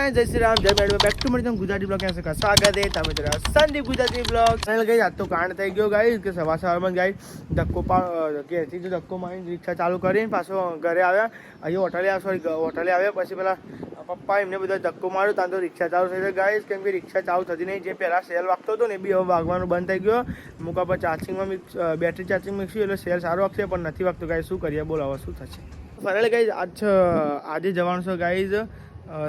Friend, જય શ્રી રામ, જય madam, back to મારી ગુજરાતી બ્લોગ. કેમ છે? સ્વાગત છે તમે જરા સંદીપ ગુજરાતી બ્લોગ ચેનલ. ગઈ આજ તો કાંડ થઈ ગયો ગાઈસ કે સવારમાં ગાઈસ ઘેરથી જો ધક્કો મારીને રિક્ષા ચાલુ કરીને પાછો ઘરે આવ્યા. અહીં હોટલે આવ્યા પછી પેલા પપ્પા એમને બધા ધક્કો માર્યો ત્યાં તો રિક્ષા ચાલુ થઈ જાય ગાઈસ. કેમ કે રિક્ષા ચાલુ થતી નહીં. જે પહેલાં સેલ વાગતો હતો ને એ બી હવે વાગવાનું બંધ થઈ ગયો. મુકા પર ચાર્જિંગમાં બેટરી ચાર્જિંગ મૂકશું એટલે સેલ સારો વાગશે પણ નથી વાગતો ગાઈસ. શું કરીએ બોલો, હવે શું થશે. ફરેલ ગાઈસ આજે જવાનું છે ગાઈસ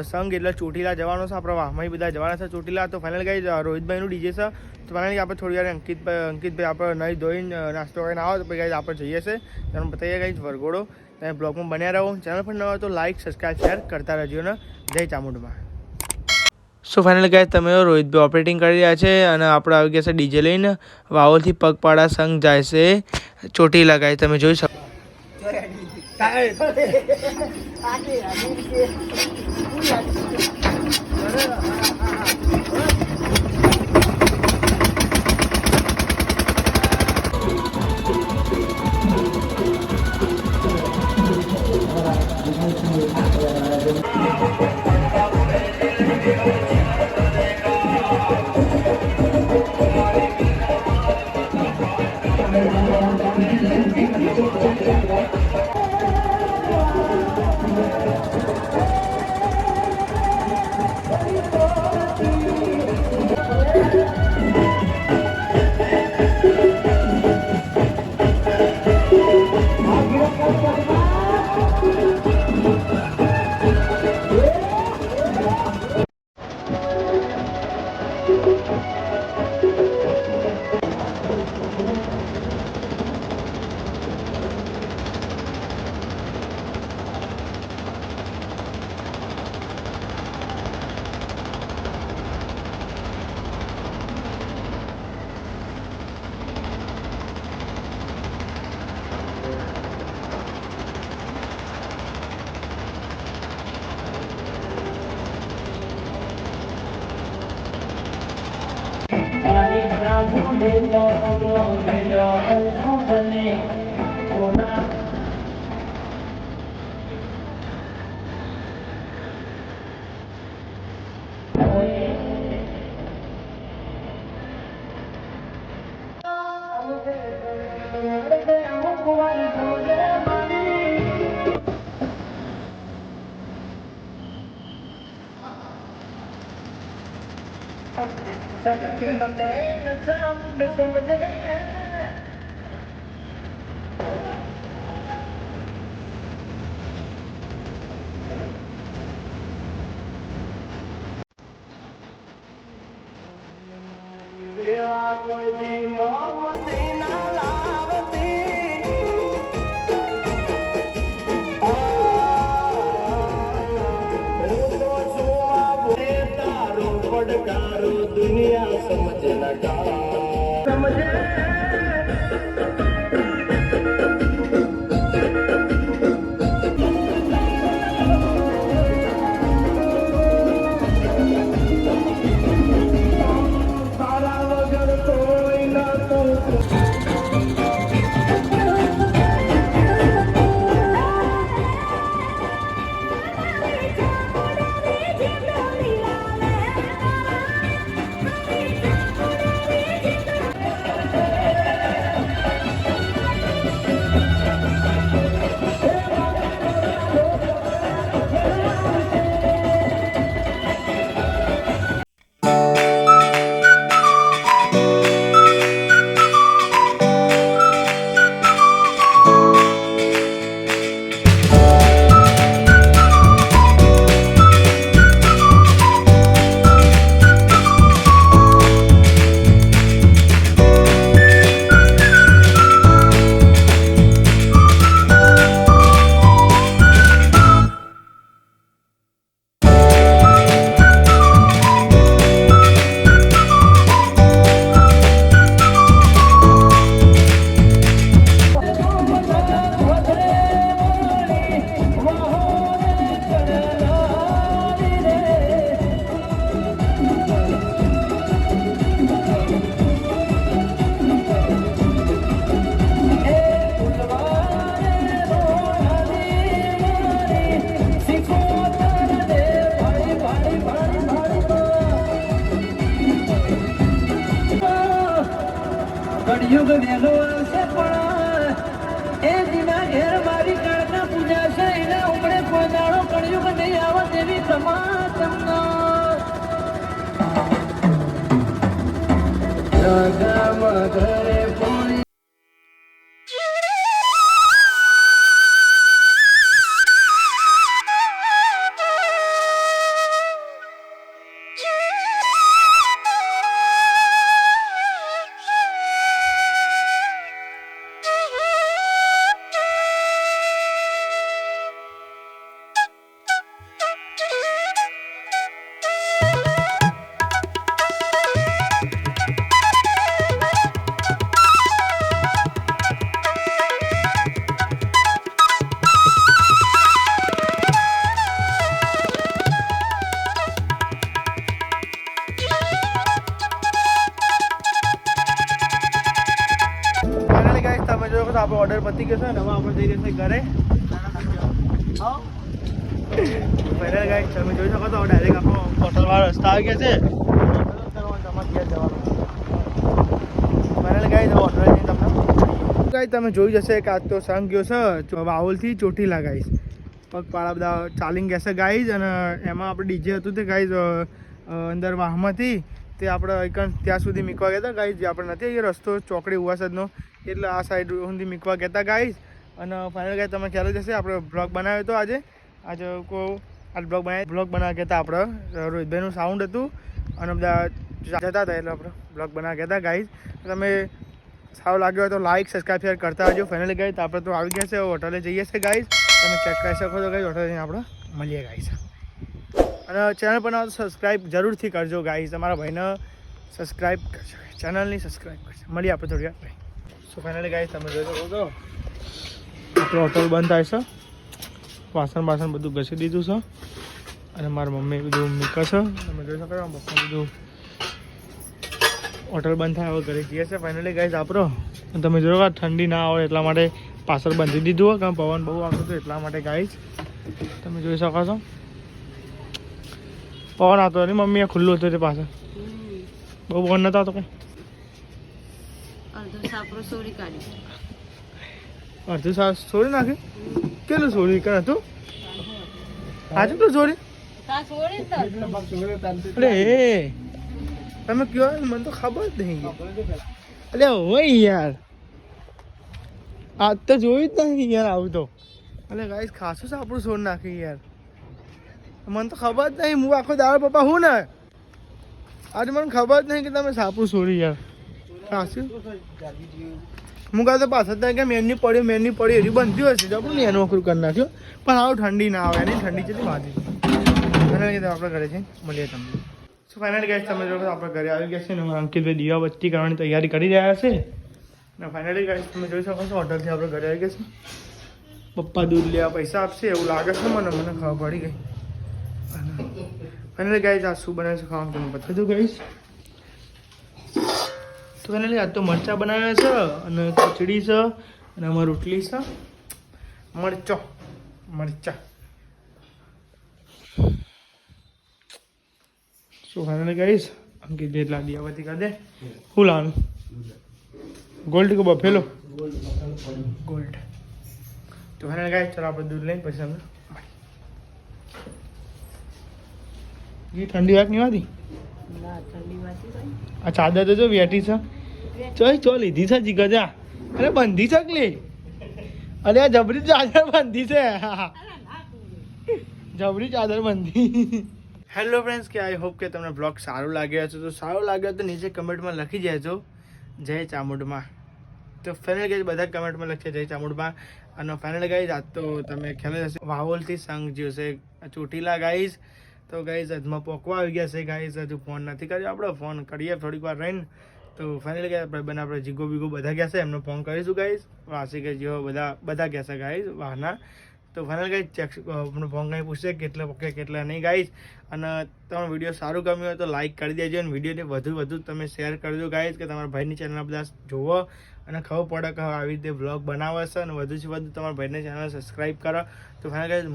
સંઘ એટલે ચોટીલા જવાનો છે. આપણા વાહમાં બધા જવાના છે ચોટીલા. તો ફાઇનલ ગાઈસ રોહિતભાઈનું ડીજે છે. તો ફાઇનલી આપણે થોડી વાર અંકિતભાઈ આપણે નહીં ધોઈને નાસ્તો કરીને આવો તો પછી ગાઈસ આપણે જઈએ છે તમને બતાવીએ ગાઈસ વરઘોડો. તમે બ્લોગમાં બન્યા રહો. ચેનલ પર ન હોય તો લાઈક સબસ્ક્રાઈબ શેર કરતા રહેજો ને. જય ચામુંડમાં. સો ફાઇનલ ગાઈસ તમે રોહિતભાઈ ઓપરેટિંગ કરી રહ્યા છે અને આપણે આવી ગયા છે ડીજે લઈને. વાવોલથી પગપાળા સંઘ જાય છે ચોટીલા ગાઈસ તમે જોઈ શકો. દુનિયા સમજ લગા સમજે કળિયુગ વેલો આવશે પણ એ દિના ઘેર મારી કાળકા પૂજા છે એના ઉમરે પોદાડો કળિયુગ નહીં આવે તેવી તમા તમને જગમાં ઘરે પોણી તમે જોયો તો આપણો ઓર્ડર પતી ગયો છે ને હવે આપણે જઈ રહ્યા છીએ ઘરે પહેલા ગાઈસ તમે જોઈ શકો તો ડાયરેક્ટ આપણો હોટલવાળો રસ્તા આવી ગયા છે પહેલા ગાઈસ ઓર્ડર નહીં તમને ગાઈસ તમે જોઈ જશે કે આજ તો સંગ ગયો છે વાવલથી ચોટીલા ગાઈસ પગપાળા બધા ચાલીને ગયા છે ગાઈસ અને એમાં આપણે ડીજે હતું તે ગાઈસ અંદર વાહમાંથી તે આપણે ત્યાં સુધી મીકવા ગયા હતા ગાઈસ જે આપણે નથી એ રસ્તો ચોકડી ઉવાસદનો એટલે આ સાઈડ સુધી મીકવા ગયા હતા ગાઈસ અને ફાઇનલ ગાઈસ તમે ખ્યાલ જ હશે આપણે બ્લોગ બનાવ્યો હતો આજે આજ બ્લોગ બનાવવા ગયા હતા આપણે રોહિતભાઈનું સાઉન્ડ હતું અને બધા જતા હતા એટલે આપણે બ્લોગ બનાવવા ગયા હતા ગાઈસ તમે સારું લાગ્યો હોય તો લાઈક સબસ્ક્રાઈબ શેર કરતા હજો ફાઇનલી ગાઈસ આપણે તો આવી ગયા છે હોટલે જઈએ છીએ ગાઈસ તમે ચેક કરી શકો છો ગાઈસ હોટલે જઈને આપણે મળીએ ગાઈસ અને ચેનલ પર ના સબસ્ક્રાઈબ જરૂરથી કરજો ગાઈસ તમારા ભાઈને સબસ્ક્રાઈબ કરજો ચેનલની સબસ્ક્રાઈબ કરજો મળીએ આપણે થોડી વાર સો ફાઇનલી ગાઈસ તમે જોઈ શકો છો આપણું હોટલ બંધ થાય છે વાસણ બધું ઘસી દીધું છે અને મારી મમ્મી બધું મૂકે છે તમે જોઈ શકો છો પપ્પા બધું હોટલ બંધ થાય હવે ઘરે જઈએ છે ફાઇનલી ગાઈસ આપણો તમે જોયો કે ઠંડી ના આવે એટલા માટે પાછળ બાંધી દીધું હોય કારણ પવન બહુ આવતો હતો એટલા માટે ગાઈસ તમે જોઈ શકો છો પવન આવતો એની મમ્મીએ ખુલ્લું હતું તે પાછળ બહુ પવન નતો આવતો કંઈ અડધું સાસ છોડી નાખી કેટલું છોડી કર હતું આજે તો છોડી અરે તમે કયો મને તો ખબર જ નહીં અરે હોય યાર આજ તો જોયું જ નહીં યાર આવું તો અરે ગાઈસ ખાસું સાપડું છોડ નાખી યાર મને તો ખબર જ નહીં હું આખો દાડો પપ્પા હું ને આજે મને ખબર જ નહીં કે તમે સાપડું છોડી યાર ખાસું હું કહું તો પાછળ થાય કે મેનની પડી એવી બનતી હશે તો આપણે એનું અખરું કરી નાખ્યો પણ આવું ઠંડી ના આવે એની ઠંડી છે વાંધી ફાઇનલી આપણે ઘરે જઈને મળીએ તમને સો ફાઇનલી ગાઈસ તમે જો આપણે ઘરે આવી ગયા છે ને અંકિતભાઈ દીવાબત્તી કરવાની તૈયારી કરી રહ્યા છે ને ફાઇનલી ગાઈસ તમે જોઈ શકો છો હોટલથી આપણે ઘરે આવી ગયા છે પપ્પા દૂધ લેવા પૈસા આપશે એવું લાગે છે મને ખબર પડી ગઈ ફાઇનલી ગાઈસ આ શું બનાવે છે ખાવાનું તમે બતાવી દઉં ગાઈસ તો ફાઇનલી આજ તો મરચાં બનાવ્યા છે અને ખીચડી છે અને અમારી રોટલી છે મરચાં શું ફાઇનલી ગાઈસ અંકિત જેટલા દિયાવતી કરી દે શું લાવવાનું ગોલ્ડ કે બફેલો ગોલ્ડ તો ફાઇનલી ગાઈસ ચાલો આપણે દૂધ લઈને પછી અમે ये ठंडी वाक नहीं आती आ चादर तो जो वेटी છે ચો લીધી છે જી ગજા અરે બંધી છે કે અરે આ જબરી ચાદર બંધી છે જબરી ચાદર બંધી હેલો ફ્રેન્ડ્સ કે આઈ હોપ કે તમને બ્લોગ સારું લાગ્યો હશે તો સારું લાગ્યો તો નીચે કમેન્ટમાં લખી દેજો જય ચામુંડમાં તો ફાઇનલ ગાઈસ બધા કમેન્ટમાં લખશે જય ચામુંડમાં અને ફાઇનલ ગાઈસ આજ તો તમે ખ્યાલ હશે વાવલથી સંઘ જે છે ચોટીલા ગાઈસ તો ગાઈઝ હજમાં પોકવા આવી ગયા છે ગાઈઝ હજુ ફોન નથી કર્યો આપણે ફોન કરીએ થોડીક વાર રહીને તો ફાઇનલી ગાઈઝ આપણે જીગો બીગો બધા ગયા છે એમનો ફોન કરીશું ગાઈઝ વાસી કે જેવો બધા ગયા છે ગાઈઝ વાહના તો ફાઇનલ ગાઈસ ચેક આપણે ફોન કરી પૂછશે કેટલા પકે કેટલા નહીં ગાઈસ. અને તમારો વિડીયો સારું ગમ્યું હોય તો લાઈક કરી દેજો અને વિડીયોને વધુ તમે શેર કરજો ગાઈસ કે તમારા ભાઈની ચેનલ બધા જોવો અને ખબર પડે કે આવી રીતે બ્લોગ બનાવે છે અને વધુથી વધુ તમારા ભાઈની ચેનલ સબસ્ક્રાઈબ કરો. તો ફાઇનલ ગાઈસ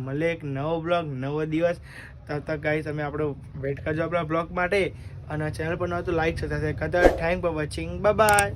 મળે એક નવો બ્લોગ નવો દિવસ. તબ તક ગાઈસ તમે આપણો વેઇટ કરજો આપણા બ્લોગ માટે અને ચેનલ પર ન હોય તો લાઈક સબસ્ક્રાઈબ કરતા. Thank for watching. Bye bye.